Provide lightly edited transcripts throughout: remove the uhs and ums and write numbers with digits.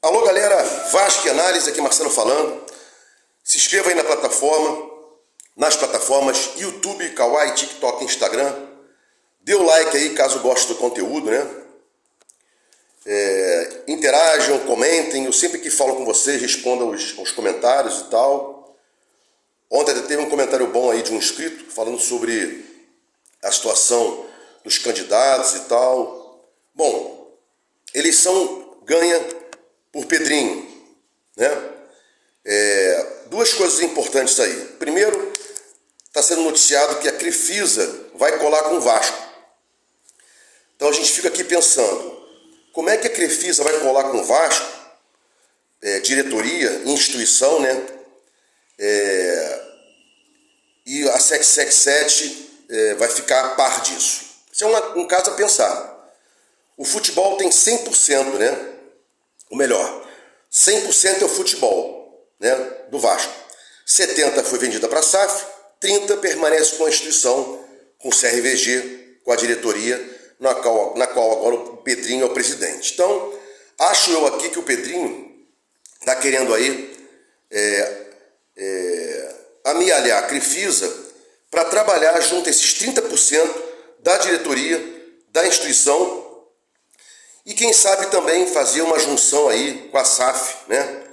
Alô galera, Vasco e Análise, aqui Marcelo falando. Se inscreva aí na plataforma, nas plataformas YouTube, Kawaii, TikTok, Instagram. Dê o like aí caso goste do conteúdo, né? Interajam, comentem. Eu sempre que falo com vocês respondam os comentários e tal. Ontem até teve um comentário bom aí de um inscrito falando sobre a situação dos candidatos e tal. Bom, eleição ganha por Pedrinho, né? Duas coisas importantes aí. Primeiro, está sendo noticiado que a Crefisa vai colar com o Vasco. Então a gente fica aqui pensando, como é que a Crefisa vai colar com o Vasco? Diretoria, instituição, né? E a 777 vai ficar a par disso. Isso é um caso a pensar. O futebol tem 100%, né? Ou melhor, 100% é o futebol, né, do Vasco. 70% foi vendida para a SAF, 30% permanece com a instituição, com o CRVG, com a diretoria, na qual agora o Pedrinho é o presidente. Então, acho eu aqui que o Pedrinho está querendo aí amealhar a Crefisa para trabalhar junto a esses 30% da diretoria, da instituição, e quem sabe também fazer uma junção aí com a SAF, né?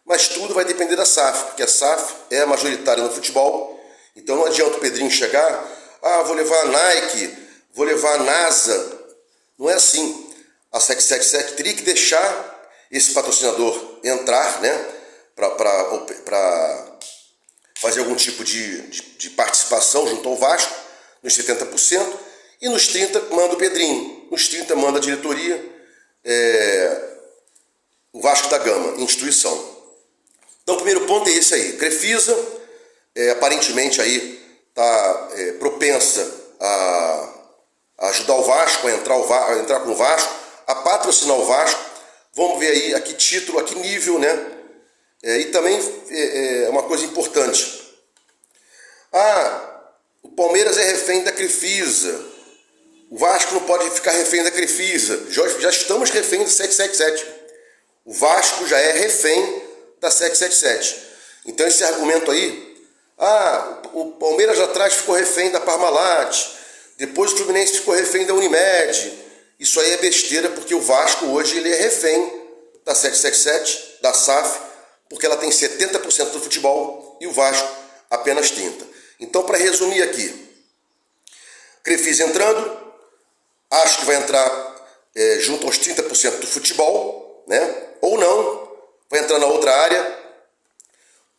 Mas tudo vai depender da SAF, porque a SAF é a majoritária no futebol. Então não adianta o Pedrinho chegar, vou levar a Nike, vou levar a NASA. Não é assim. A 777 teria que deixar esse patrocinador entrar, né? Para fazer algum tipo de participação junto ao Vasco, nos 70%, e nos 30% manda o Pedrinho, nos 30% manda a diretoria, o Vasco da Gama, instituição. Então o primeiro ponto é esse aí. Crefisa aparentemente aí está propensa a ajudar o Vasco, a entrar com o Vasco, a patrocinar o Vasco. Vamos ver aí a que título, a que nível, né? E também uma coisa importante. O Palmeiras é refém da Crefisa. O Vasco não pode ficar refém da Crefisa. Já estamos refém da 777. O Vasco já é refém da 777. Então esse argumento aí, o Palmeiras lá atrás ficou refém da Parmalat, depois o Fluminense ficou refém da Unimed. Isso aí é besteira, porque o Vasco hoje ele é refém da 777, da SAF, porque ela tem 70% do futebol e o Vasco apenas 30%. Então, para resumir aqui, Crefisa entrando, acho que vai entrar junto aos 30% do futebol, né? Ou não, vai entrar na outra área.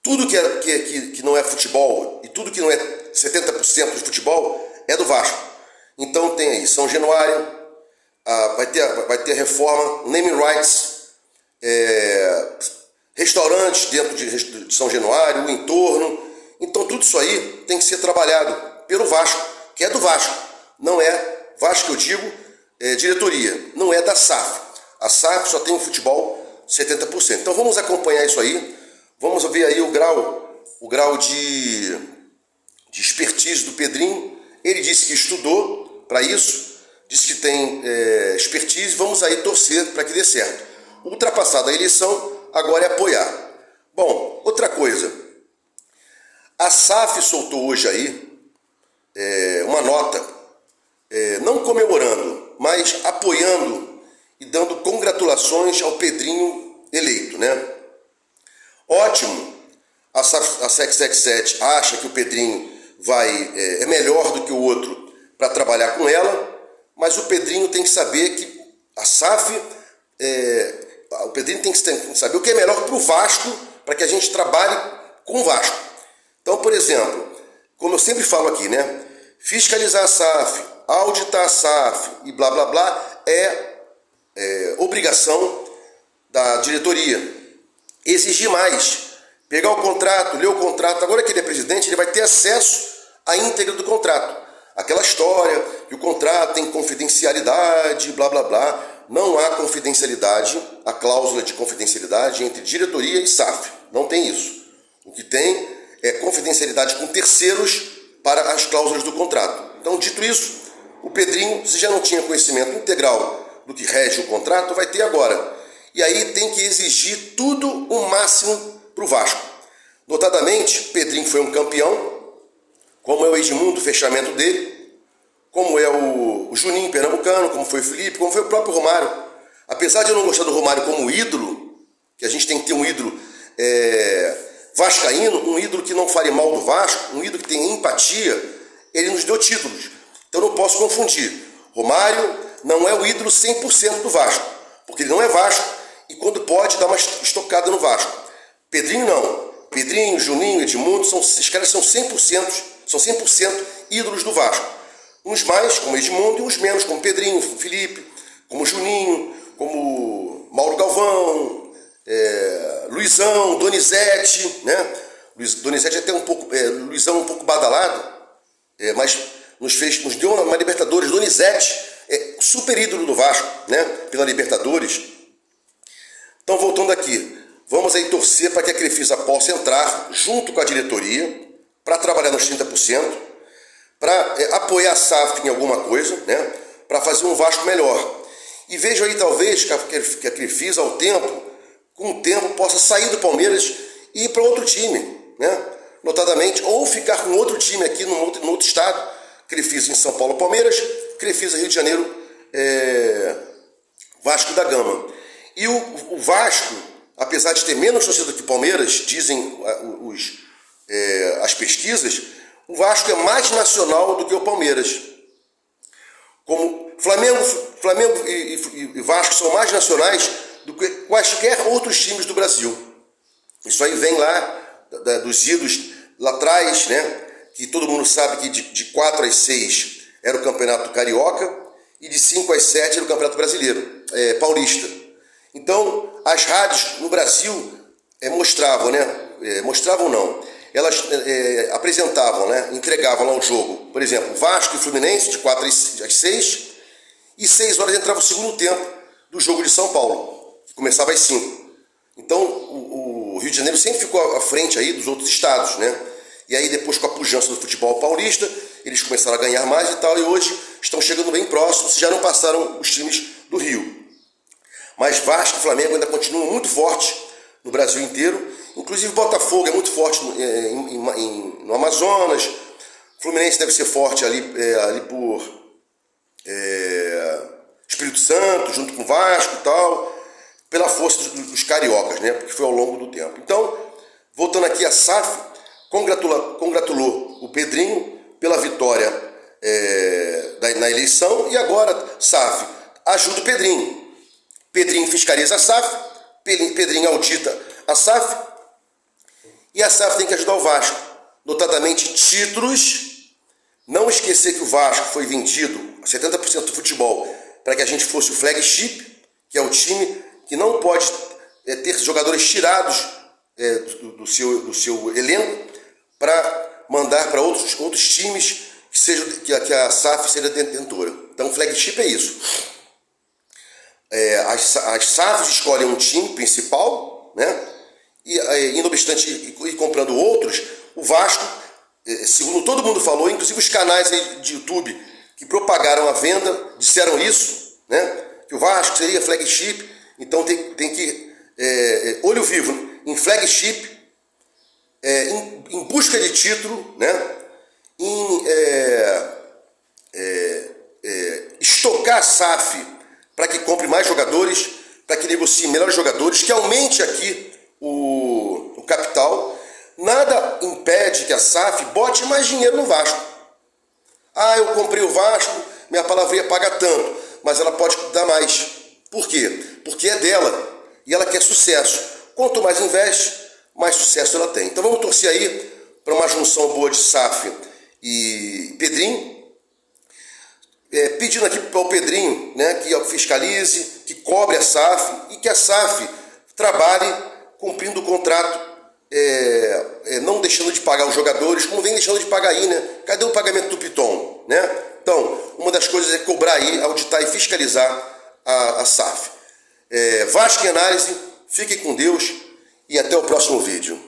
Tudo que não é futebol e tudo que não é 70% do futebol é do Vasco. Então tem aí São Januário, vai ter reforma, naming rights, restaurantes dentro de São Januário, o entorno. Então tudo isso aí tem que ser trabalhado pelo Vasco, que é do Vasco. Não é Vasco, eu digo, diretoria, não é da SAF. A SAF só tem o futebol 70%. Então vamos acompanhar isso aí, vamos ver aí o grau de expertise do Pedrinho. Ele disse que estudou para isso, disse que tem expertise, vamos aí torcer para que dê certo. Ultrapassada a eleição, agora é apoiar. Bom, outra coisa, a SAF soltou hoje aí uma nota, não comemorando, mas apoiando e dando congratulações ao Pedrinho eleito, né? Ótimo, a 777 acha que o Pedrinho é melhor do que o outro para trabalhar com ela, mas o Pedrinho tem que saber que a SAF, o Pedrinho tem que saber o que é melhor para o Vasco, para que a gente trabalhe com o Vasco. Então, por exemplo, como eu sempre falo aqui, né? Fiscalizar a SAF, auditar a SAF e blá blá blá é obrigação da diretoria. Exigir mais, pegar o contrato, ler o contrato. Agora que ele é presidente, ele vai ter acesso à íntegra do contrato. Aquela história que o contrato tem confidencialidade, blá blá blá. Não há confidencialidade, a cláusula de confidencialidade entre diretoria e SAF. Não tem isso. O que tem é confidencialidade com terceiros para as cláusulas do contrato. Então, dito isso, o Pedrinho, se já não tinha conhecimento integral do que rege o contrato, vai ter agora. E aí tem que exigir tudo o máximo para o Vasco. Notadamente, Pedrinho foi um campeão, como é o Edmundo, o fechamento dele, como é o Juninho Pernambucano, como foi o Felipe, como foi o próprio Romário. Apesar de eu não gostar do Romário como ídolo, que a gente tem que ter um ídolo vascaíno, um ídolo que não fale mal do Vasco, um ídolo que tenha empatia, ele nos deu títulos. Então eu não posso confundir. Romário não é o ídolo 100% do Vasco, porque ele não é Vasco e quando pode dá uma estocada no Vasco. Pedrinho não. Pedrinho, Juninho, Edmundo, esses caras são 100% ídolos do Vasco. Uns mais, como Edmundo, e uns menos, como Pedrinho, Felipe, como Juninho, como Mauro Galvão, Luizão, Donizete, né? Donizete até um pouco, Luizão um pouco badalado, mas nos deu uma Libertadores. Donizete super ídolo do Vasco, né? Pela Libertadores. Então, voltando aqui, vamos aí torcer para que a Crefisa possa entrar junto com a diretoria para trabalhar nos 30%, para apoiar a SAF em alguma coisa, né? Para fazer um Vasco melhor. E vejo aí talvez que a Crefisa, com o tempo, possa sair do Palmeiras e ir para outro time, né? Notadamente, ou ficar com outro time aqui no outro estado, Crefisa em São Paulo, Palmeiras, Crefisa Rio de Janeiro, Vasco da Gama. E o Vasco, apesar de ter menos torcida que o Palmeiras, dizem as pesquisas, o Vasco é mais nacional do que o Palmeiras. Como Flamengo e Vasco são mais nacionais do que quaisquer outros times do Brasil. Isso aí vem lá dos idos lá atrás, né? Que todo mundo sabe que de 4 às 6 era o Campeonato Carioca e de 5 às 7 era o Campeonato Brasileiro, Paulista. Então, as rádios no Brasil mostravam, né? Mostravam não. Elas apresentavam, né? Entregavam lá o jogo. Por exemplo, Vasco e Fluminense de 4 às 6 e 6 horas entrava o segundo tempo do jogo de São Paulo, que começava às 5. Então, o Rio de Janeiro sempre ficou à frente aí dos outros estados, né? E aí depois, com a pujança do futebol paulista, eles começaram a ganhar mais e tal, e hoje estão chegando bem próximos, já não passaram os times do Rio. Mas Vasco e Flamengo ainda continuam muito fortes no Brasil inteiro, inclusive Botafogo é muito forte no Amazonas, Fluminense deve ser forte ali por Espírito Santo, junto com Vasco e tal, pela força dos cariocas, né? Porque foi ao longo do tempo. Então, voltando aqui a SAF, congratulou o Pedrinho pela vitória na eleição e agora SAF ajuda o Pedrinho. Pedrinho fiscaliza a SAF, Pedrinho audita a SAF e a SAF tem que ajudar o Vasco, notadamente títulos. Não esquecer que o Vasco foi vendido 70% do futebol para que a gente fosse o flagship, que é o time que não pode ter jogadores tirados do seu elenco para mandar para outros times que a SAF seja detentora. Então, flagship é isso. As SAFs escolhem um time principal, né? E não obstante ir comprando outros, o Vasco, segundo todo mundo falou, inclusive os canais de YouTube que propagaram a venda, disseram isso, né? Que o Vasco seria flagship, então tem que olho vivo em flagship, em busca de título, né? Em estocar a SAF para que compre mais jogadores, para que negocie melhores jogadores, que aumente aqui o capital. Nada impede que a SAF bote mais dinheiro no Vasco. Ah, eu comprei o Vasco, minha palavrinha paga tanto, mas ela pode dar mais. Por quê? Porque é dela e ela quer sucesso. Quanto mais investe, mais sucesso ela tem. Então vamos torcer aí para uma junção boa de SAF e Pedrinho. Pedindo aqui para o Pedrinho, né, que fiscalize, que cobre a SAF e que a SAF trabalhe cumprindo o contrato, não deixando de pagar os jogadores, como vem deixando de pagar aí, né? Cadê o pagamento do Piton, né? Então, uma das coisas é cobrar aí, auditar e fiscalizar a SAF. Vasco em análise, fiquem com Deus e até o próximo vídeo.